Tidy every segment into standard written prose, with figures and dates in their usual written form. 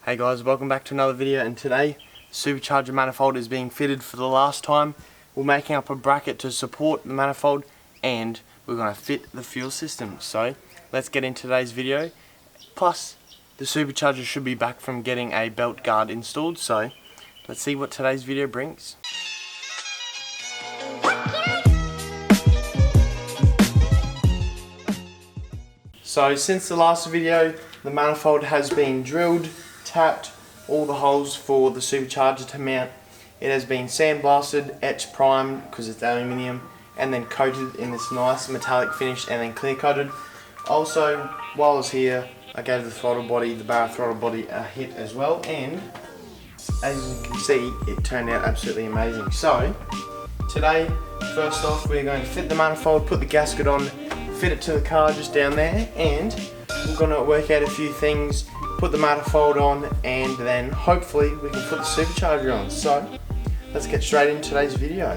Hey guys, welcome back to another video, and today the Supercharger manifold is being fitted for the last time. We're making up a bracket to support the manifold and we're going to fit the fuel system. So let's get into today's video. Plus the Supercharger should be back from getting a belt guard installed, so let's see what today's video brings. So since the last video, the manifold has been drilled, tapped, all the holes for the Supercharger to mount. It has been sandblasted, etched, primed because it's aluminium, and then coated in this nice metallic finish and then clear coated. Also, while I was here, I gave the throttle body, the barrel throttle body, a hit as well, and as you can see, it turned out absolutely amazing. So today, first off, we're going to fit the manifold, put the gasket on, fit it to the car just down there, and we're going to work out a few things, put the manifold on, and then hopefully we can put the Supercharger on. So let's get straight into today's video.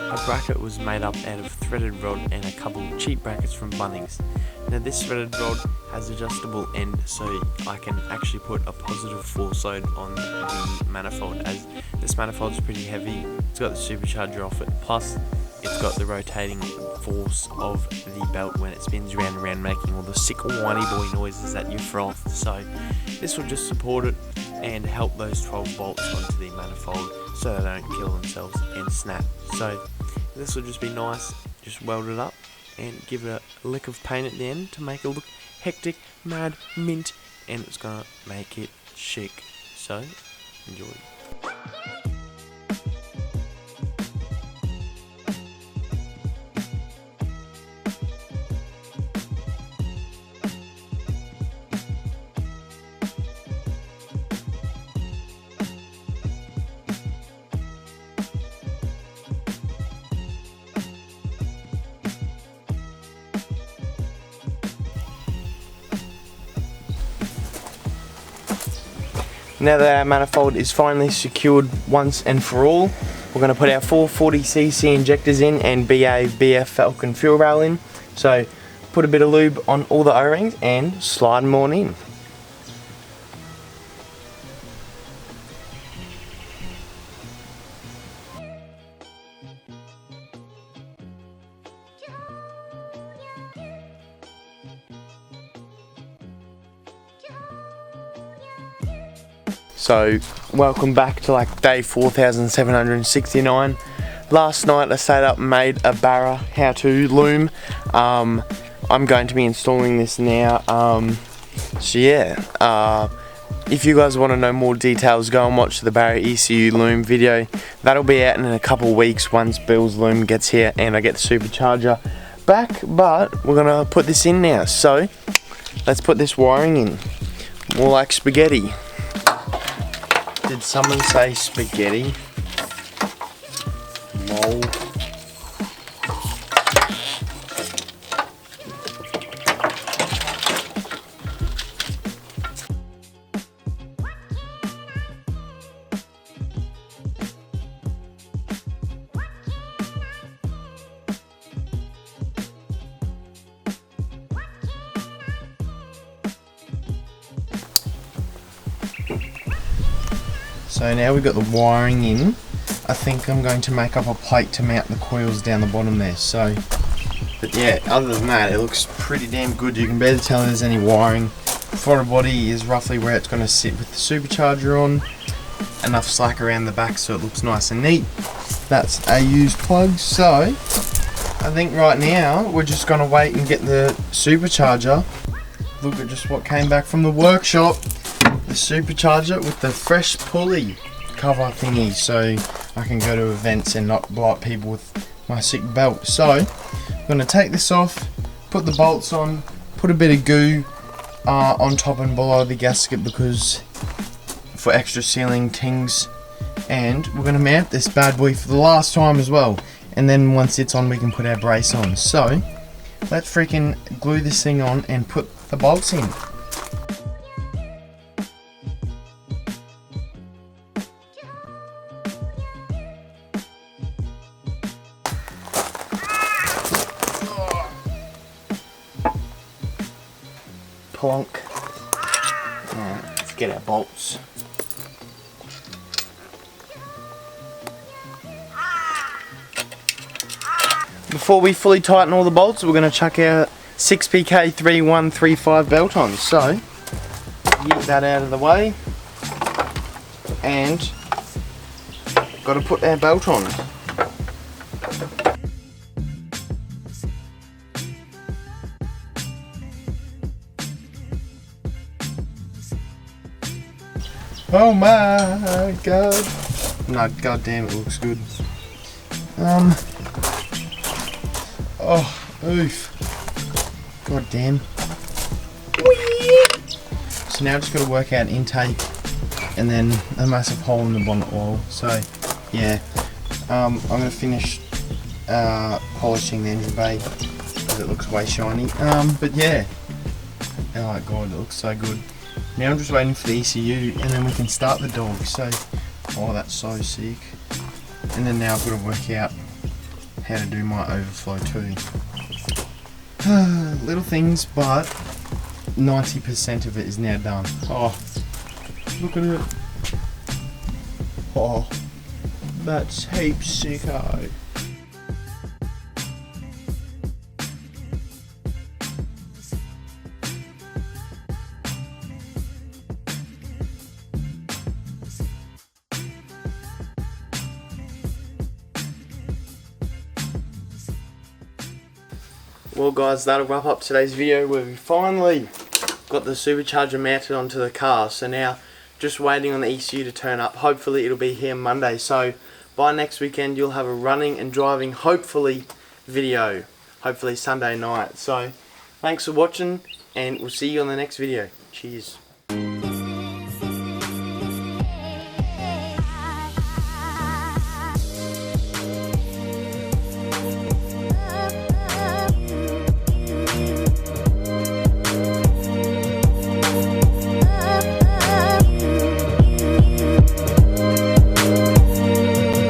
Our bracket was made up out of threaded rod and a couple of cheap brackets from Bunnings. Now this threaded rod has adjustable end, so I can actually put a positive force load on the manifold, as this manifold is pretty heavy. It's got the Supercharger off it, plus it's got the rotating force of the belt when it spins round and round, making all the sick whiny boy noises that you froth. So this will just support it and help those 12 bolts onto the manifold so they don't kill themselves and snap. So this will just be nice, just weld it up and give it a lick of paint at the end to make it look hectic, mad, mint, and it's gonna make it chic. So enjoy. Now that our manifold is finally secured once and for all, we're going to put our 440cc injectors in and BF Falcon fuel rail in. So put a bit of lube on all the O-rings and slide them on in. So welcome back to like day 4769. Last night I stayed up and made a Barra how-to loom. I'm going to be installing this now. So yeah, if you guys want to know more details, go and watch the Barra ECU loom video. That'll be out in a couple of weeks once Bill's loom gets here and I get the Supercharger back. But we're gonna put this in now. So let's put this wiring in. More like spaghetti. Did someone say spaghetti? Lol. So now we've got the wiring in. I think I'm going to make up a plate to mount the coils down the bottom there. So, but yeah, other than that, it looks pretty damn good. You can barely tell there's any wiring. The throttle body is roughly where it's going to sit with the Supercharger on. Enough slack around the back so it looks nice and neat. That's a used plug. So I think right now we're just going to wait and get the Supercharger look at just what came back from the workshop. The Supercharger with the fresh pulley cover thingy, so I can go to events and not blow up people with my sick belt. So I'm going to take this off, put the bolts on, put a bit of goo on top and below the gasket because for extra sealing tings, and we're going to mount this bad boy for the last time as well, and then once it's on we can put our brace on. So let's freaking glue this thing on and put the bolts in. Plonk. Alright, let's get our bolts. Before we fully tighten all the bolts, we're going to chuck our 6PK3135 belt on. So, get that out of the way. And, got to put our belt on. Oh my god. No, god damn, it looks good. Oh, oof. God damn. So now I've just got to work out intake and then a massive hole in the bonnet wall. So, yeah. I'm going to finish polishing the engine bay because it looks way shiny. But yeah. Oh my god, it looks so good. Now I'm just waiting for the ECU and then we can start the dog. So, oh, that's so sick. And then now I've got to work out how to do my overflow too. Little things, but 90% of it is now done. Oh, look at it. Oh, that's heaps sicko. Well guys, that'll wrap up today's video where we finally got the Supercharger mounted onto the car. So now just waiting on the ECU to turn up. Hopefully it'll be here Monday. So by next weekend you'll have a running and driving hopefully video. Hopefully Sunday night. So thanks for watching and we'll see you on the next video. Cheers.